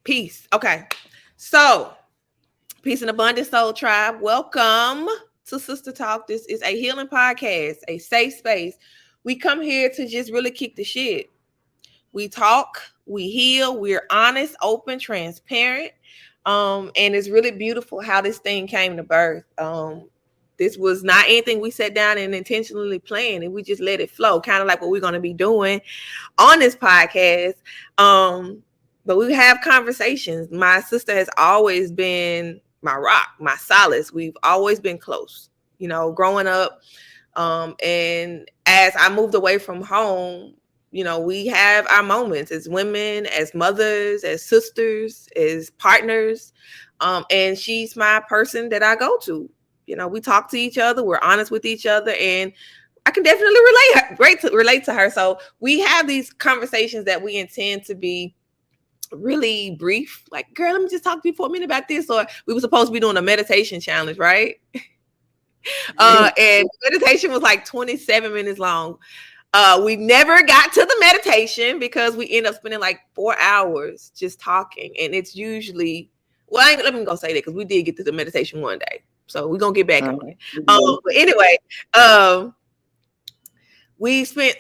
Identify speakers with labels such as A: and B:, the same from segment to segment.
A: Peace. Okay. So, peace and abundance, soul tribe. Welcome to SiStar Talk. This is a healing podcast, a safe space. We come here to just really kick the shit. We talk, we heal, we're honest, open, transparent. And it's really beautiful how this thing came to birth. This was not anything we sat down and intentionally planned, and we just let it flow, kind of like what we're going to be doing on this podcast. But we have conversations. My sister has always been my rock, my solace. We've always been close, growing up. And as I moved away from home, we have our moments as women, as mothers, as sisters, as partners. And she's my person that I go to. We talk to each other, we're honest with each other, and I can definitely relate to her. So we have these conversations that we intend to be really brief. Like, girl, let me just talk to you for a minute about this. Or we were supposed to be doing a meditation challenge, right? And meditation was like 27 minutes long. We never got to the meditation because we end up spending like 4 hours just talking. And it's usually, let me go say that because we did get to the meditation one day. So we're going to get back on it. But anyway, we spent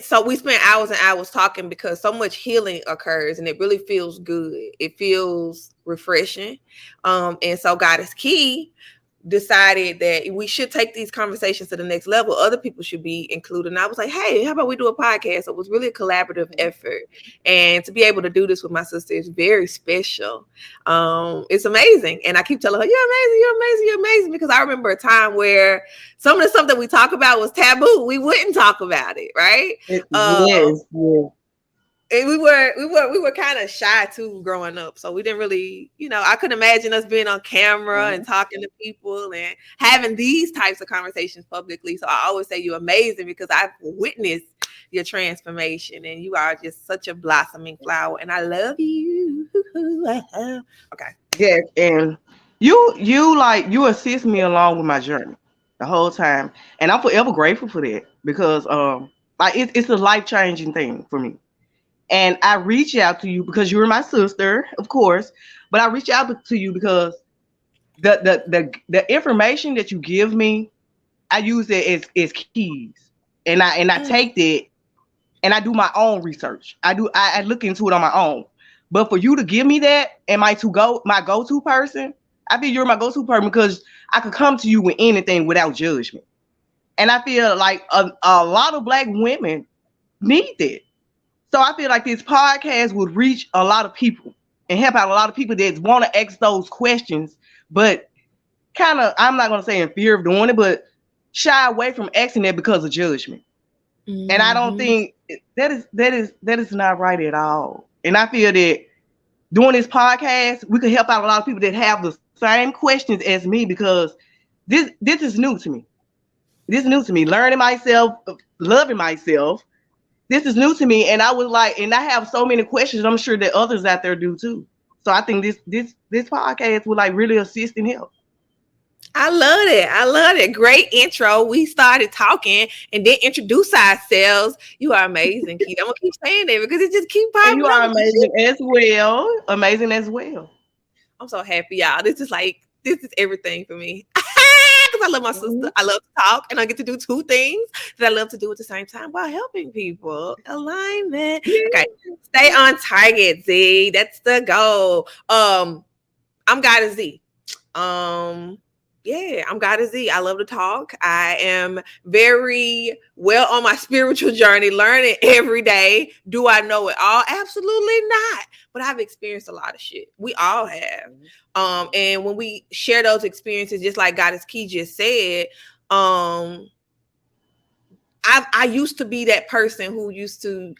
A: hours and hours talking because so much healing occurs and it really feels good. It feels refreshing. And so God is Key decided that we should take these conversations to the next level. Other people should be included. And I was like, hey, how about we do a podcast? So it was really a collaborative effort. And to be able to do this with my sister is very special. It's amazing. And I keep telling her, you're amazing. Because I remember a time where some of the stuff that we talk about was taboo. We wouldn't talk about it, right?
B: Yes.
A: And we were kind of shy too growing up. So we didn't really, I couldn't imagine us being on camera and talking to people and having these types of conversations publicly. So I always say you're amazing because I've witnessed your transformation and you are just such a blossoming flower and I love you. Okay.
B: Yes. And you assist me along with my journey the whole time. And I'm forever grateful for that because it's a life-changing thing for me. And I reach out to you because you're my sister, of course, but I reach out to you because the information that you give me, I use it as keys. And I take that and I do my own research. I look into it on my own. But for you to give me that and my go-to person, I feel you're my go-to person because I could come to you with anything without judgment. And I feel like a lot of Black women need that. So I feel like this podcast would reach a lot of people and help out a lot of people that want to ask those questions, but kind of, I'm not going to say in fear of doing it, but shy away from asking that because of judgment. Mm-hmm. And I don't think that is not right at all. And I feel that doing this podcast, we could help out a lot of people that have the same questions as me because this is new to me. This is new to me. Learning myself, loving myself. This is new to me, and I was like, and I have so many questions. I'm sure that others out there do too. So I think this podcast will like really assist and help.
A: I love it. Great intro. We started talking and then introduce ourselves. You are amazing, Keith. I'm gonna keep saying that because it just keeps popping.
B: And you are amazing as well. Amazing as well.
A: I'm so happy, y'all. This is everything for me. I love my sister. I love to talk and I get to do two things that I love to do at the same time while helping people. Alignment. Okay. Stay on target, Z. That's the goal. I'm Goddess Z. Yeah, I'm Goddess Z. I love to talk. I am very well on my spiritual journey, learning every day. Do I know it all? Absolutely not. But I've experienced a lot of shit. We all have. And when we share those experiences, just like Goddess Key just said, I used to be that person who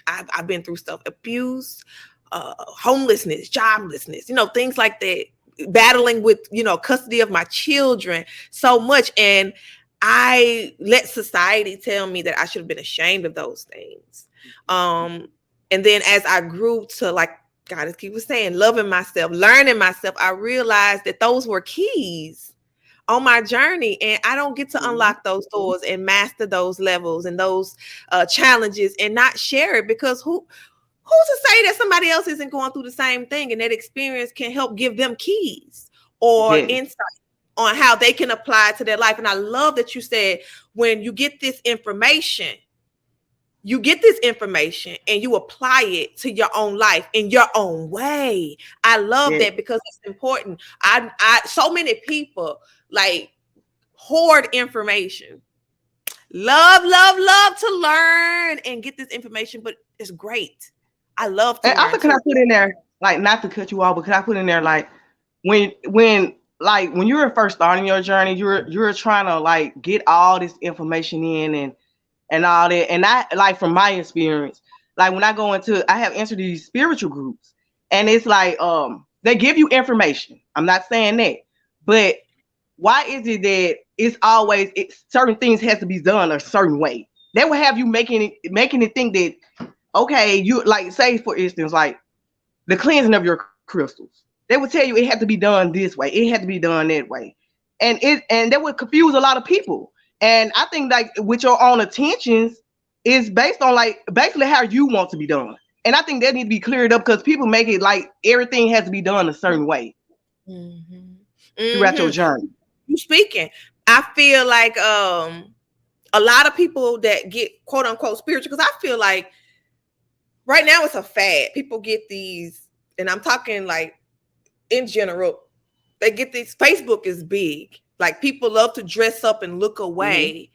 A: I've been through stuff, abuse, homelessness, joblessness, things like that. Battling with, custody of my children so much. And I let society tell me that I should have been ashamed of those things. And then as I grew to, like Goddess Key was saying, loving myself, learning myself, I realized that those were keys on my journey. And I don't get to unlock those doors and master those levels and those challenges and not share it because who who's to say that somebody else isn't going through the same thing and that experience can help give them keys or
B: Yes.
A: insight on how they can apply it to their life? And I love that you said when you get this information and you apply it to your own life in your own way. I love
B: Yes.
A: that because it's important. I so many people like hoard information. Love to learn and get this information, but it's great. I love to
B: And
A: learn
B: also, can I
A: too.
B: put in there, like, not to cut you off, but can I put in there, like, when you're first starting your journey, you're trying to like get all this information in and all that. And I like from my experience, like when I have entered these spiritual groups, and it's like they give you information. I'm not saying that, but why is it that certain things has to be done a certain way? They will have you making it think that okay, you like say for instance like the cleansing of your crystals. They would tell you it had to be done this way. It had to be done that way. And that would confuse a lot of people. And I think like with your own intentions is based on like basically how you want to be done. And I think that needs to be cleared up because people make it like everything has to be done a certain way
A: Mm-hmm.
B: throughout your
A: Mm-hmm.
B: journey.
A: You speaking. I feel like a lot of people that get quote unquote spiritual, because I feel like right now it's a fad. People get these, and I'm talking like in general, they get these. Facebook is big. Like people love to dress up and look
B: Mm-hmm.
A: away.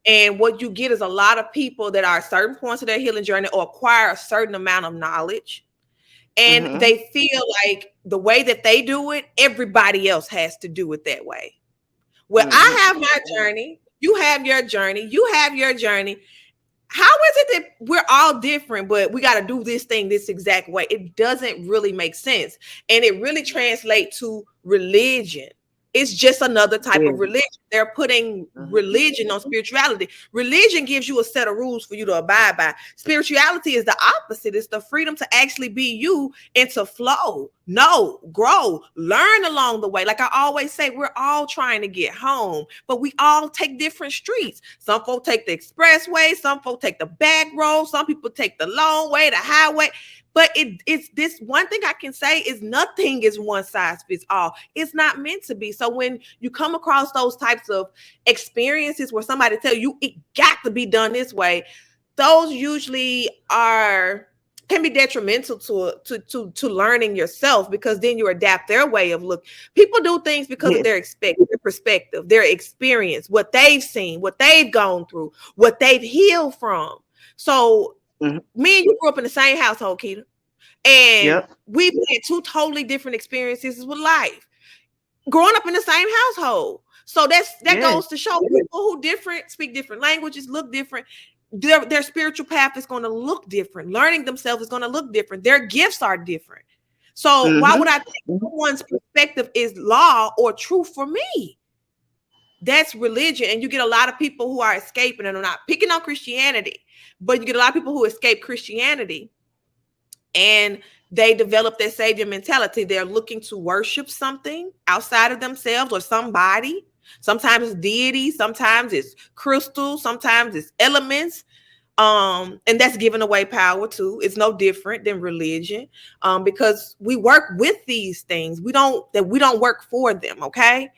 A: And what you get is a lot of people that are at certain points of their healing journey or acquire a certain amount of knowledge. And
B: Mm-hmm.
A: they feel like the way that they do it, everybody else has to do it that way. Well,
B: Mm-hmm.
A: I have my journey. You have your journey. You have your journey. How is it that we're all different, but we got to do this thing this exact way? It doesn't really make sense. And it really translates to religion. It's just another type
B: Yeah.
A: of religion. They're putting
B: Mm-hmm.
A: religion on spirituality. Religion gives you a set of rules for you to abide by. Spirituality is the opposite. It's the freedom to actually be you and to flow, know, grow, learn along the way. Like I always say, we're all trying to get home, but we all take different streets. Some folk take the expressway, some folk take the back road, some people take the long way, the highway. But it's this one thing I can say is nothing is one size fits all. It's not meant to be. So when you come across those types of experiences where somebody tell you it got to be done this way, those usually can be detrimental to learning yourself, because then you adapt their way of look. People do things because of
B: Yes.
A: their perspective, their experience, what they've seen, what they've gone through, what they've healed from. So
B: Mm-hmm.
A: me and you grew up in the same household, Keita, and
B: Yep.
A: we've had two totally different experiences with life, growing up in the same household. So that
B: Yes.
A: goes to show people who different, speak different languages, look different. Their spiritual path is going to look different. Learning themselves is going to look different. Their gifts are different. So why
B: Mm-hmm.
A: would I think someone's perspective is law or true for me? That's religion. And you get a lot of people who are escaping, and I'm not picking on Christianity, but you get a lot of people who escape Christianity and they develop their savior mentality. They're looking to worship something outside of themselves or somebody. Sometimes it's deity, sometimes it's crystals, sometimes it's elements. And that's giving away power too. It's no different than religion, because we work with these things. We don't work for them. Okay,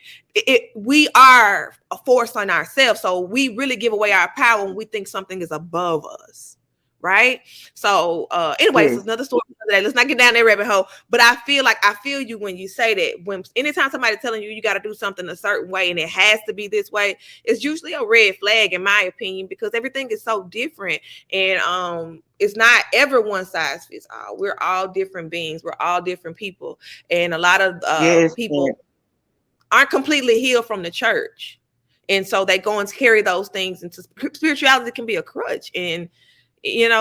A: we are a force on ourselves, so we really give away our power when we think something is above us, right? So, anyways,
B: Yes.
A: it's another story for today. Let's not get down that rabbit hole. But I feel you when you say that. When anytime somebody telling you got to do something a certain way and it has to be this way, it's usually a red flag, in my opinion, because everything is so different, and it's not ever one size fits all. We're all different beings. We're all different people, and a lot of
B: Yes.
A: people aren't completely healed from the church, and so they go and carry those things into spirituality. Can be a crutch, and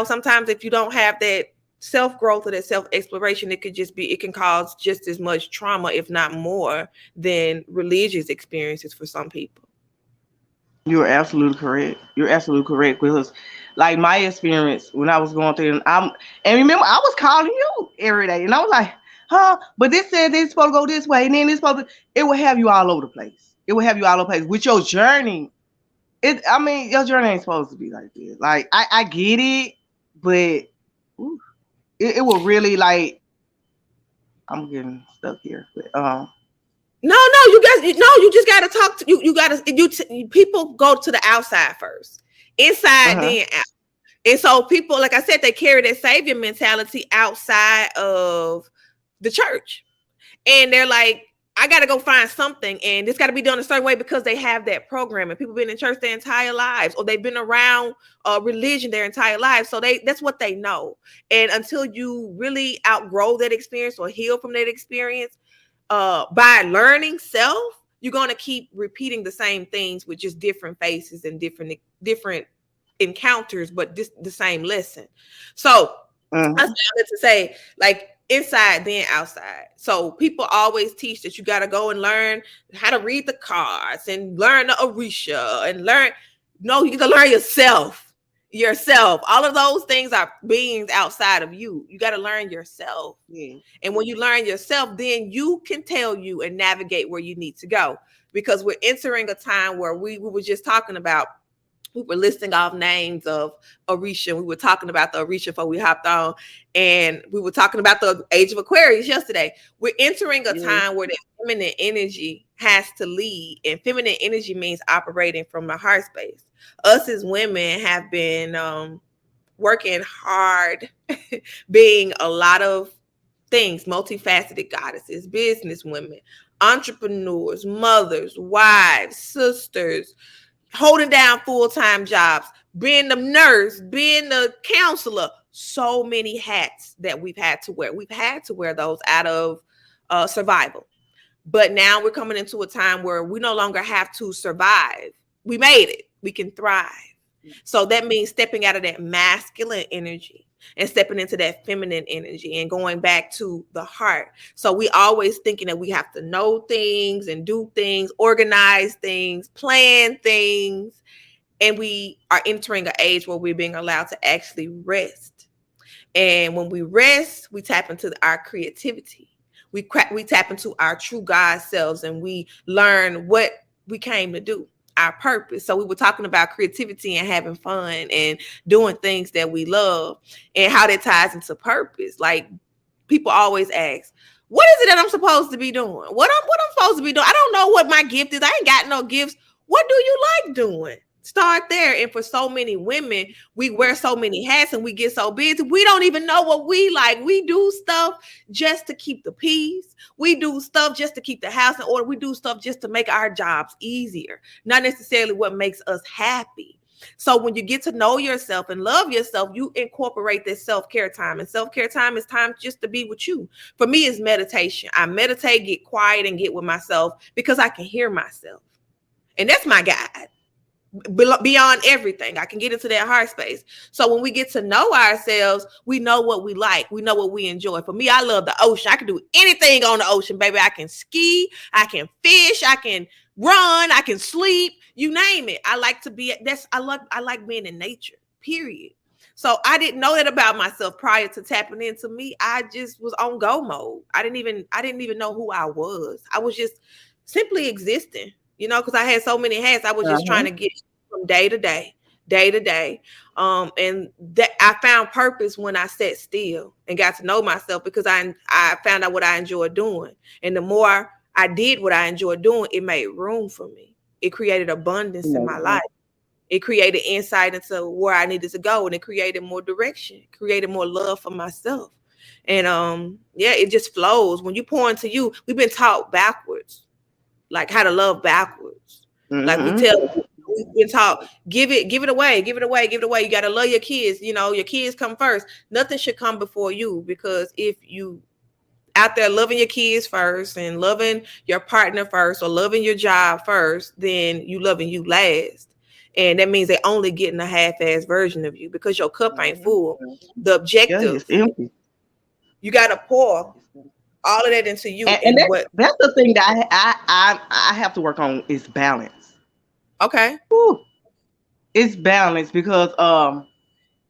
A: sometimes if you don't have that self-growth or that self-exploration, it can cause just as much trauma, if not more, than religious experiences for some people.
B: You're absolutely correct. You're absolutely correct because, like my experience when I was going through, and remember I was calling you every day, and I was like, huh? But this said this supposed to go this way, and then this supposed to. It will have you all over the place. It will have you all over the place with your journey. I mean, your journey ain't supposed to be like this. Like I get it, but ooh, it will really like I'm getting stuck here. But
A: No, you guys, no, you just gotta talk to you. You gotta people go to the outside first, inside
B: uh-huh.
A: then out. And so people, like I said, they carry that savior mentality outside of the church, and they're like, I got to go find something, and it's got to be done a certain way because they have that program, and people been in church their entire lives, or they've been around religion their entire lives, so that's what they know. And until you really outgrow that experience or heal from that experience, by learning self, you're going to keep repeating the same things with just different faces and different encounters, but the same lesson. So
B: Uh-huh.
A: I started to say, like, inside then outside. So people always teach that you got to go and learn how to read the cards and learn the Orisha and learn. No, you get to learn yourself. All of those things are beings outside of you. You got to learn yourself.
B: Yeah.
A: And when you learn yourself, then you can tell you and navigate where you need to go, because we're entering a time where we were just talking about, we were listing off names of Orisha. We were talking about the Orisha before we hopped on, and we were talking about the age of Aquarius yesterday. We're entering a
B: Yeah.
A: time where the feminine energy has to lead, and feminine energy means operating from the heart space. Us as women have been working hard, being a lot of things, multifaceted goddesses, business women, entrepreneurs, mothers, wives, sisters, holding down full-time jobs, being the nurse, being the counselor, so many hats that we've had to wear. We've had to wear those out of survival. But now we're coming into a time where we no longer have to survive. We made it. We can thrive. So that means stepping out of that masculine energy and stepping into that feminine energy and going back to the heart. So we always thinking that we have to know things and do things, organize things, plan things. And we are entering an age where we're being allowed to actually rest. And when we rest, we tap into our creativity. We tap into our true God selves, and we learn what we came to do, our purpose. So we were talking about creativity and having fun and doing things that we love, and how that ties into purpose. Like, people always ask, what is it that I'm supposed to be doing? What I'm supposed to be doing? I don't know what my gift is. I ain't got no gifts. What do you like doing? Start there. And for so many women, we wear so many hats and we get so busy, we don't even know what we like. We do stuff just to keep the peace. We do stuff just to keep the house in order. We do stuff just to make our jobs easier, not necessarily what makes us happy. So when you get to know yourself and love yourself, you incorporate this self-care time. And self-care time is time just to be with you. For me, it's meditation. I meditate, get quiet, and get with myself because I can hear myself. And that's my guide. Beyond everything, I can get into that heart space. So when we get to know ourselves, we know what we like, we know what we enjoy. For me, I love the ocean. I can do anything on the ocean, baby. I can ski, I can fish, I can run, I can sleep, you name it. I like to be I like being in nature, period. So I didn't know that about myself prior to tapping into me. I just was on go mode. I didn't even know who I was. I was just simply existing, because I had so many hats. I was just trying
B: Uh-huh.
A: to get from day to day, day to day. And that I found purpose when I sat still and got to know myself, because I found out what I enjoyed doing. And the more I did what I enjoyed doing, it made room for me. It created abundance in my life. It created insight into where I needed to go, and it created more direction, created more love for myself. And yeah, it just flows. When you pour into you, we've been taught backwards, like how to love backwards. Like
B: Mm-hmm.
A: we've been taught, give it away, give it away, give it away. You gotta love your kids, your kids come first. Nothing should come before you, because if you out there loving your kids first and loving your partner first or loving your job first, then you loving you last. And that means they're only getting a half-ass version of you because your cup ain't full. The
B: Yeah, it's
A: objective,
B: empty.
A: you gotta pour all of that into you.
B: And
A: And what
B: that's the thing that I have to work on is balance.
A: okay.
B: Whew. It's balance because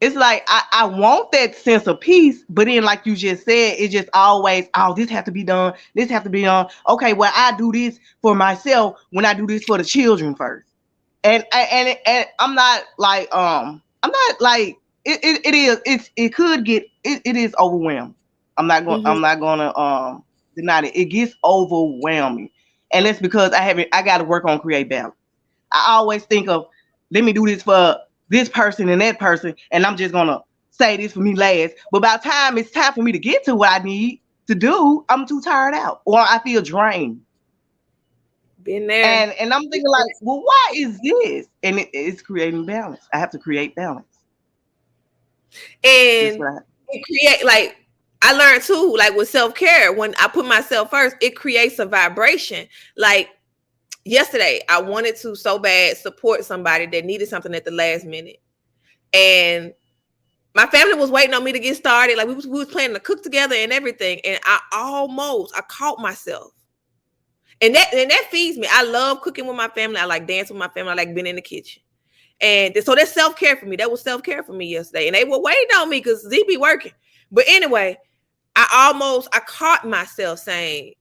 B: it's like I want that sense of peace, but then like you just said, it just always, oh, this have to be done, this have to be done. Okay, well, I do this for myself when I do this for the children first. And I'm not like it is it could get it is overwhelming.
A: Mhm.
B: I'm not gonna deny it. It gets overwhelming, and that's because I got to work on create balance. I always think of, let me do this for this person and that person, and I'm just gonna say this for me last. But by the time it's time for me to get to what I need to do, I'm too tired out or I feel drained.
A: Been there.
B: And I'm thinking like, well, why is this? And it's creating balance. I have to create balance. That's
A: And
B: what I.
A: it create like I learned too, like with self-care, when I put myself first, it creates a vibration. Like yesterday, I wanted to so bad support somebody that needed something at the last minute. And my family was waiting on me to get started. Like we was planning to cook together and everything. And I caught myself. And that feeds me. I love cooking with my family. I like dancing with my family. I like being in the kitchen. And so that's self-care for me. That was self-care for me yesterday. And they were waiting on me because Z be working. But anyway, I caught myself saying,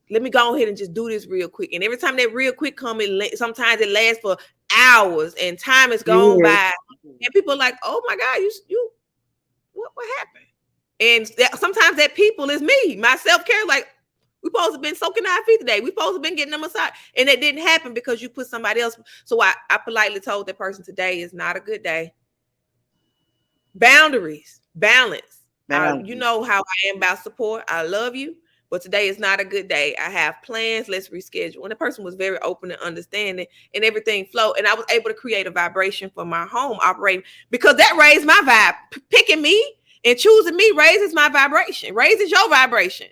A: let me go ahead and just do this real quick. And every time that real quick comes, sometimes it lasts for hours and time is gone
B: Yes.
A: by. And people are like, oh my God, you what happened? And sometimes that people is me. My self-care, like, we supposed to have been soaking our feet today. We supposed to have been getting them massage. And it didn't happen because you put somebody else. So I politely told that person today is not a good day. Boundaries, balance. You
B: Boundaries.
A: know how I am about support. I love you, but today is not a good day. I have plans. Let's reschedule. And the person was very open and understanding, and everything flowed. And I was able to create a vibration for my home operating because that raised my vibe. Picking me and choosing me raises my vibration, raises your vibration.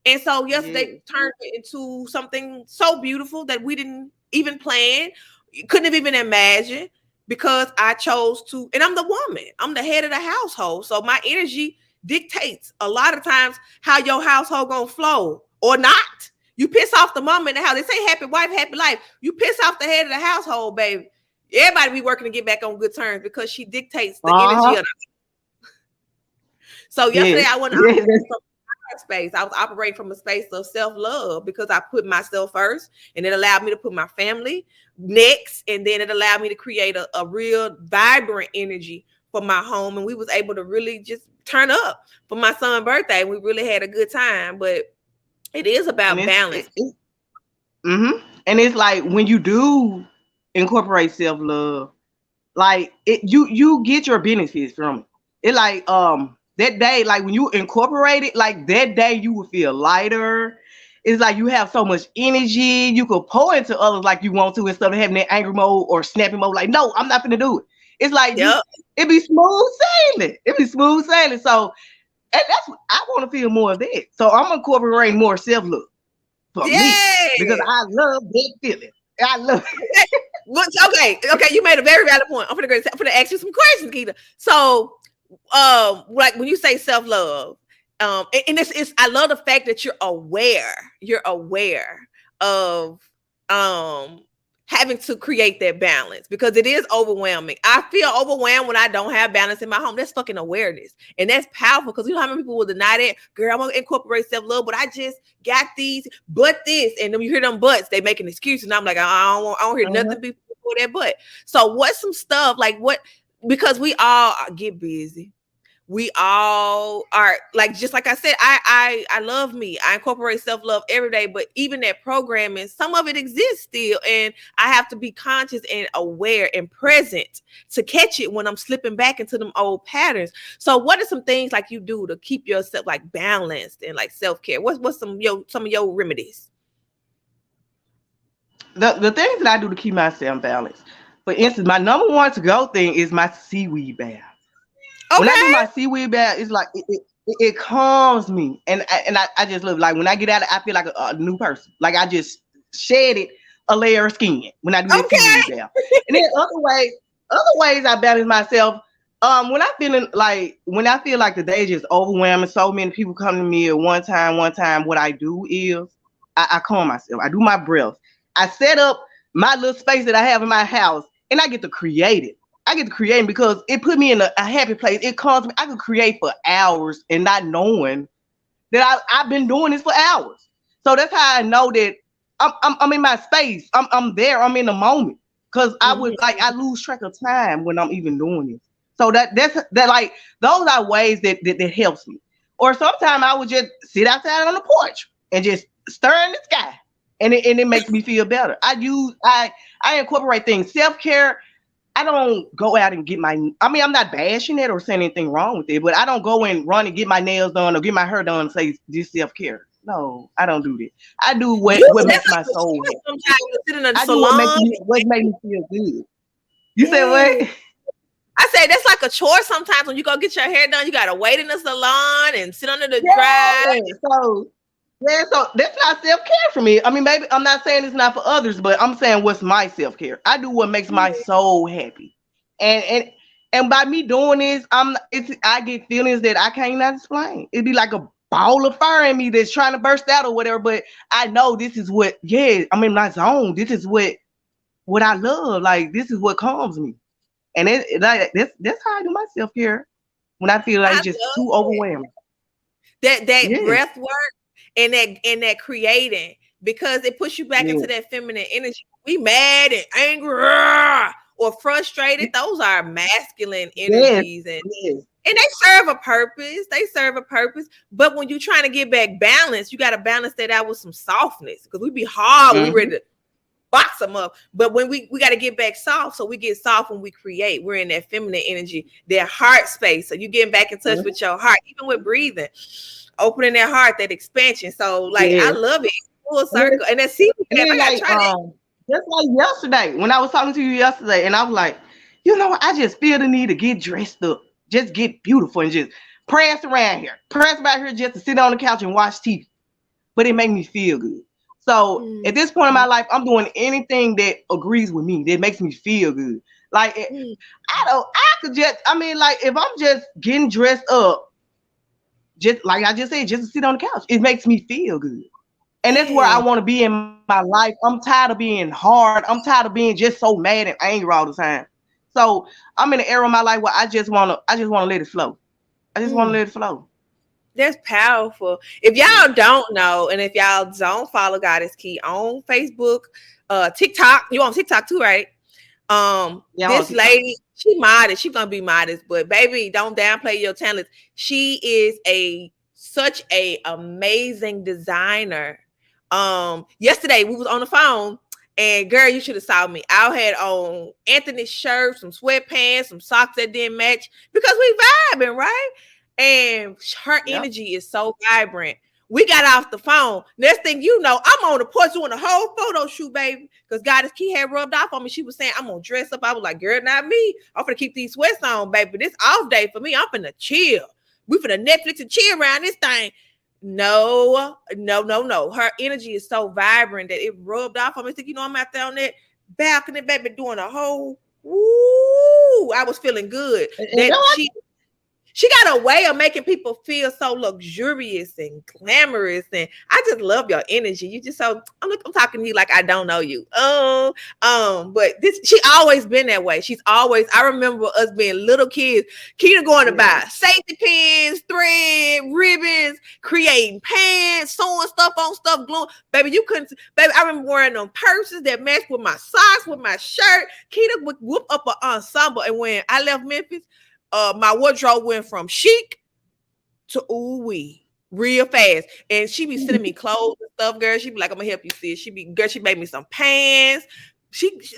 A: And so yesterday
B: Yes.
A: turned into something so beautiful that we didn't even plan, couldn't have even imagined because I chose to, and I'm the woman, I'm the head of the household. So my energy dictates a lot of times how your household gonna flow or not. You piss off the mama in the house. They say happy wife, happy life. You piss off the head of the household, baby. Everybody be working to get back on good terms because she dictates the energy
B: Uh-huh.
A: of the. So yesterday
B: Yes.
A: I went
B: Yes.
A: space. I was operating from a space of self-love because I put myself first, and it allowed me to put my family next, and then it allowed me to create a real vibrant energy for my home. And we was able to really just turn up for my son's birthday. We really had a good time. But it is
B: And
A: about
B: it's
A: balance.
B: and it's like when you do incorporate self love, like you get your benefits from it. It like that day, like when you incorporate it, like that day you will feel lighter. It's like you have so much energy. You could pour into others like you want to instead of having that angry mode or snapping mode. Like, no, I'm not gonna do it. It's like
A: Yep.
B: it be smooth sailing. It be smooth sailing. So, and that's what I want to feel more of that. So I'm incorporating more self love for me because
A: Yay.
B: I love that feeling. I love
A: Okay, you made a very valid point. I'm gonna ask you some questions, Keita. So, like when you say self love, and it's I love the fact that you're aware of um having to create that balance because it is overwhelming. I feel overwhelmed when I don't have balance in my home. That's fucking awareness, and that's powerful because you know how many people will deny that. Girl, I'm gonna incorporate self love, but I just got these, but this, and then you hear them buts, they make an excuse, and I'm like, I don't hear
B: it.
A: nothing before that but. So what's some stuff like what? Because we all get busy, we all are like, just like I said, I love me, I incorporate self-love every day, but even that programming, some of it exists still, and I have to be conscious and aware and present to catch it when I'm slipping back into them old patterns. So what are some things like you do to keep yourself like balanced and like self-care? What's some of your remedies?
B: The things that I do to keep myself balanced. For instance, my number one to go thing is my seaweed bath. When I do
A: Okay.
B: my seaweed bath, it's like it calms me, and I just love it. Like when I get out, I feel like a new person. Like I just shedded a layer of skin when I do that
A: Okay.
B: seaweed bath. And then other ways I balance myself. When I feel like the day is just overwhelming, so many people come to me at one time. What I do is I calm myself. I do my breath. I set up my little space that I have in my house, and I get to create it. I get to create because it put me in a happy place. It calms me. I could create for hours and not knowing that I've been doing this for hours. So that's how I know that I'm in my space. I'm there. I'm in the moment. Cause I
A: Mhm.
B: would like I lose track of time when I'm even doing this. So that like those are ways that helps me. Or sometimes I would just sit outside on the porch and just stare in the sky, and it makes me feel better. I incorporate things. Self-care. I don't go out and get my. I mean, I'm not bashing it or saying anything wrong with it, but I don't go and run and get my nails done or get my hair done and say this self-care. No, I don't do that. I do what
A: That's
B: makes
A: like
B: my
A: a
B: soul
A: choice
B: happy.
A: sometimes to sit in a
B: I do what makes
A: salon.
B: me feel good. You said
A: Yeah.
B: what?
A: I say that's like a chore sometimes when you go get your hair done. You gotta wait in the salon and sit under the dry.
B: Yeah. So that's not self care for me. I mean, maybe I'm not saying it's not for others, but I'm saying what's my self care. I do what makes my soul happy, and and by me doing this, I get feelings that I can't not explain. It'd be like a ball of fire in me that's trying to burst out or whatever. But I know this is what. Yeah, I'm in my zone. This is what I love. Like this is what calms me, and like that's how I do my self care when I feel like
A: I
B: it's just
A: love
B: too overwhelming.
A: that
B: Yeah.
A: breath work and that creating because it puts you back into
B: Yeah.
A: that feminine energy. We mad and angry or frustrated. Those are masculine
B: Yes,
A: energies
B: yes.
A: and they serve a purpose. They serve a purpose. But when you're trying to get back balance, you got to balance that out with some softness because we be hard when we
B: Mm-hmm.
A: ready to box them up. But when we got to get back soft, so we get soft when we create. We're in that feminine energy, that heart space. So you getting back in touch
B: Mm-hmm.
A: with your heart, even with breathing, opening that heart, that expansion. So like I
B: Yes.
A: love it, full
B: And then,
A: circle. And that CPAP,
B: and then
A: I got to
B: like
A: try that.
B: just like yesterday when I was talking to you yesterday, and I was like, you know what? I just feel the need to get dressed up, just get beautiful, and just prance around here, just to sit on the couch and watch TV. But it made me feel good. So
A: Mm,
B: at this point in my life, I'm doing anything that agrees with me, that makes me feel good. Like
A: mm,
B: I could just, I mean, like if I'm just getting dressed up, just like I just said, just to sit on the couch, it makes me feel good. And that's where I
A: yeah.
B: want to be in my life. I'm tired of being hard. I'm tired of being just so mad and angry all the time. So I'm in an era of my life where I just wanna let it flow. I just wanna
A: Mm.
B: let it flow.
A: That's powerful. If y'all don't know, and if y'all don't follow God is Key on Facebook, TikTok, you on TikTok too, right?
B: Yeah, I'm on
A: This
B: TikTok.
A: lady, she modest, she gonna be modest, but baby, don't downplay your talents. She is a such a amazing designer. Yesterday we was on the phone, and girl, you should have saw me. I had on Anthony's shirt, some sweatpants, some socks that didn't match because we vibing, right? And her
B: Yep.
A: energy is so vibrant. We got off the phone. Next thing you know, I'm on the porch doing a whole photo shoot, baby. Because Goddess Key had rubbed off on me. She was saying, I'm gonna dress up. I was like, girl, not me. I'm gonna keep these sweats on, baby. This off day for me. I'm finna chill. We finna Netflix and chill around this thing. No, no, no, no. Her energy is so vibrant that it rubbed off on me. You know, I'm out there on that balcony, baby, doing a whole woo. I was feeling good.
B: And
A: That she got a way of making people feel so luxurious and glamorous, and I just love your energy. You just so I'm talking to you like I don't know you. But this she always been that way. She's always. I remember us being little kids. Keita going to
B: yeah.
A: buy safety pins, thread, ribbons, creating pants, sewing stuff on stuff, gluing. Baby, you couldn't. Baby, I remember wearing them purses that matched with my socks, with my shirt. Keita would whoop up an ensemble, and when I left Memphis, my wardrobe went from chic to ooh wee real fast. And she be sending me clothes and stuff, girl. She be like, I'm gonna help you see it. She made me some pants.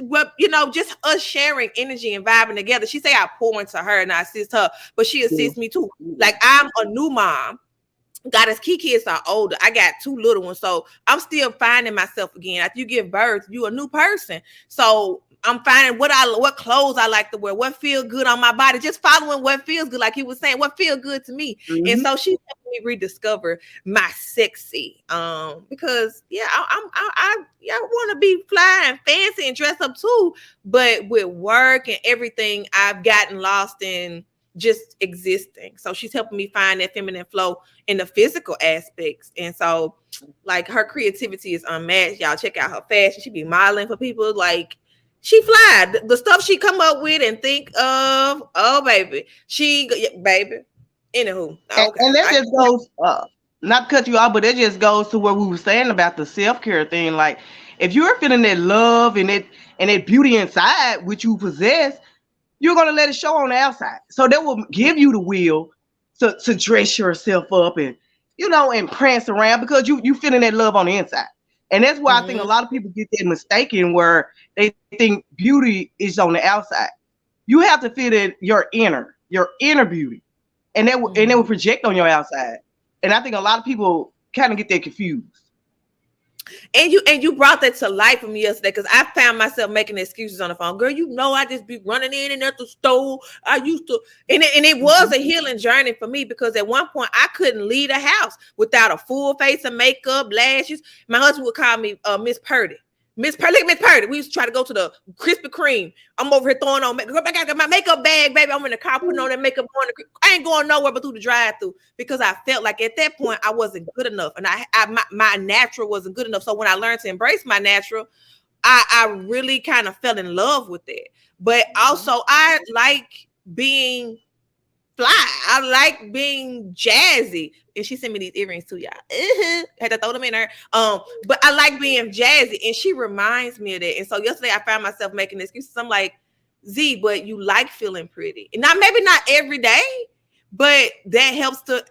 A: Well, you know, just us sharing energy and vibing together. She say I pour into her and I assist her, but she
B: Yeah.
A: assists me too. Like I'm a new mom. Goddess Key kids are older. I got two little ones, so I'm still finding myself again. After you give birth, you a new person. So I'm finding what clothes I like to wear, what feel good on my body, just following what feels good, like he was saying, what feel good to me. And
B: Mm-hmm.
A: so she's helping me rediscover my sexy. Because yeah, I want to be fly and fancy and dress up too, but with work and everything, I've gotten lost in just existing. So she's helping me find that feminine flow in the physical aspects. And so like her creativity is unmatched. Y'all check out her fashion. She be modeling for people. Like she fly. The stuff she come up with and think of. Oh baby. Baby. Anywho. Okay.
B: And that just goes not to cut you off, but that just goes to what we were saying about the self-care thing. Like if you're feeling that love and that beauty inside which you possess, you're gonna let it show on the outside. So that will give you the will to dress yourself up and and prance around because you feeling that love on the inside. And that's why I think a
A: Mm-hmm.
B: lot of people get that mistaken where they think beauty is on the outside. You have to feel that your inner beauty, and that will project on your outside. And I think a lot of people kind of get that confused.
A: And you brought that to life for me yesterday because I found myself making excuses on the phone. Girl, I just be running in and out the store. I used to, and it was
B: Mhm.
A: a healing journey for me because at one point I couldn't leave the house without a full face of makeup, lashes. My husband would call me Miss Purdy. Miss Purdy, look at Miss Purdy. We used to try to go to the Krispy Kreme. I'm over here throwing on makeup. I got my makeup bag, baby. I'm in the car putting on that makeup. I ain't going nowhere but through the drive-through because I felt like at that point I wasn't good enough, and my natural wasn't good enough. So when I learned to embrace my natural, I really kind of fell in love with it. But
B: Mhm.
A: also, I like being fly. I like being jazzy. And she sent me these earrings too, y'all. Had to throw them in her. But I like being jazzy, and she reminds me of that. And so yesterday I found myself making excuses. I'm like, Z, but you like feeling pretty. And not maybe not every day, but that helps to,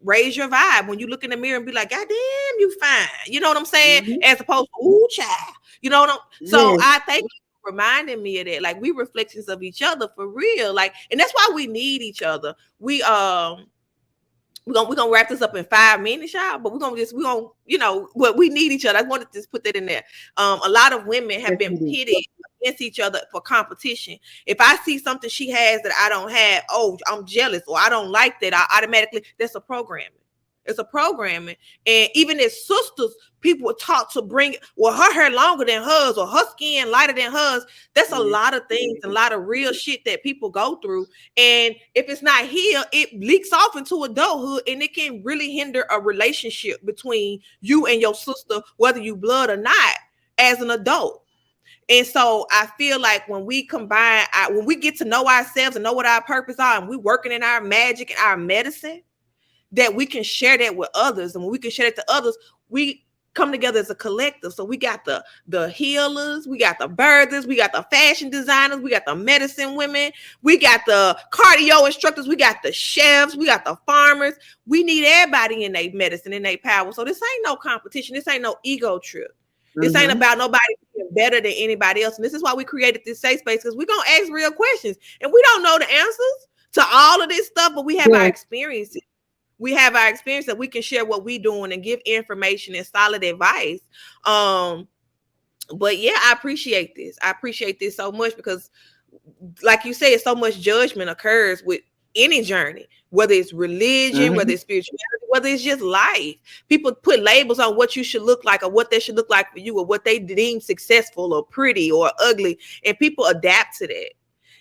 A: raise your vibe when you look in the mirror and be like, God damn, you fine. You know what I'm saying?
B: Mhm.
A: As opposed to, ooh, child. You know what I'm so
B: Yes.
A: I thank reminding me of that. Like we reflections of each other for real. Like, and that's why we need each other. We're gonna wrap this up in 5 minutes, y'all. But what we need each other. I wanted to just put that in there. A lot of women have
B: Yes,
A: been
B: we do.
A: pitted against each other for competition. If I see something she has that I don't have, oh, I'm jealous or I don't like that, I automatically that's a programming. It's a programming. And even as sisters, people were taught to bring, well, her hair longer than hers or her skin lighter than hers. That's a
B: Yes.
A: lot of things, a lot of real shit that people go through. And if it's not healed, it leaks off into adulthood and it can really hinder a relationship between you and your sister, whether you blood or not, as an adult. And so I feel like when we combine, when we get to know ourselves and know what our purpose are, and we working in our magic and our medicine, that we can share that with others. And when we can share it to others, we come together as a collective. So we got the healers, we got the birthers, we got the fashion designers, we got the medicine women, we got the cardio instructors, we got the chefs, we got the farmers. We need everybody in their medicine, in their power. So this ain't no competition. This ain't no ego trip. This ain't
B: Mhm.
A: about nobody being better than anybody else. And this is why we created this safe space, because we're going to ask real questions. And we don't know the answers to all of this stuff, but we have our
B: Yes.
A: experiences. We have our experience that we can share what we doing and give information and solid advice. Um, but yeah, I appreciate this. I appreciate this so much because, like you said, so much judgment occurs with any journey, whether it's religion, whether
B: Mhm.
A: it's spirituality, whether it's just life. People put labels on what you should look like or what they should look like for you or what they deem successful or pretty or ugly, and people adapt to that.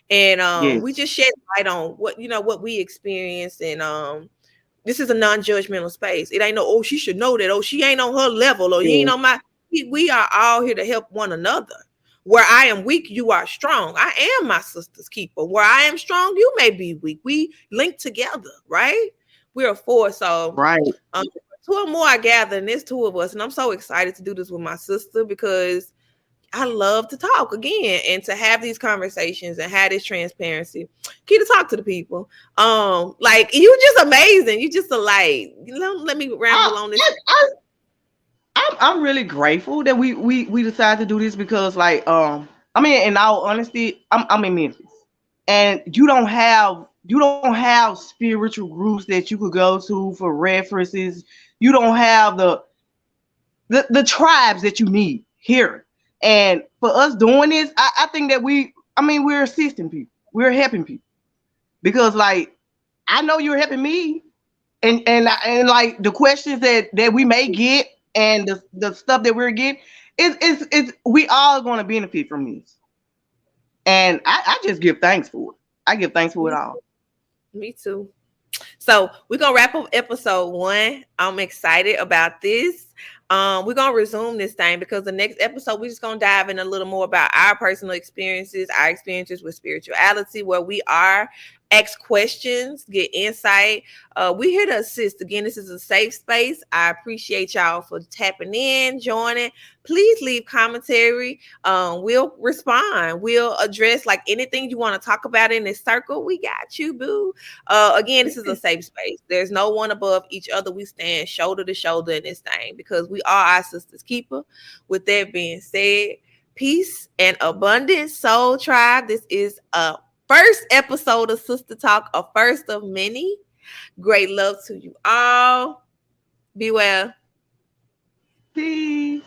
A: And we
B: Yes.
A: just shed light on what we experience, and this is a non-judgmental space. It ain't no, oh, she should know that. Oh, she ain't on her level. Or you ain't
B: Yes.
A: on my. We are all here to help one another. Where I am weak, you are strong. I am my sister's keeper. Where I am strong, you may be weak. We link together, right? We're a force. So,
B: Right.
A: two or more I gather, and there's two of us. And I'm so excited to do this with my sister because I love to talk again and to have these conversations and have this transparency. Keep to talk to the people. Like you just amazing. You just a light. Let me
B: I,
A: ramble on this.
B: I'm really grateful that we decided to do this because I mean, in all honesty, I'm in Memphis, and you don't have spiritual groups that you could go to for references. You don't have the tribes that you need here. And for us doing this, I think that we're assisting people. We're helping people because I know you're helping me, and like the questions that we may get and the stuff that we're getting, it's we all going to benefit from this. And I just give thanks for it. I give thanks for it
A: Me,
B: all.
A: me too. So we're gonna wrap up episode 1. I'm excited about this. We're gonna resume this thing because the next episode we're just gonna dive in a little more about our personal experiences, our experiences with spirituality, where we are. ask questions, get insight. We're here to assist. Again, this is a safe space. I appreciate y'all for tapping in, joining. Please leave commentary. We'll respond. We'll address like anything you want to talk about in this circle. We got you, boo. Again, this is a safe space. There's no one above each other. We stand shoulder to shoulder in this thing because we are our sister's keeper. With that being said, peace and abundance, soul tribe. This is a first episode of Sister Talk, a first of many. Great love to you all. Be well.
B: Peace.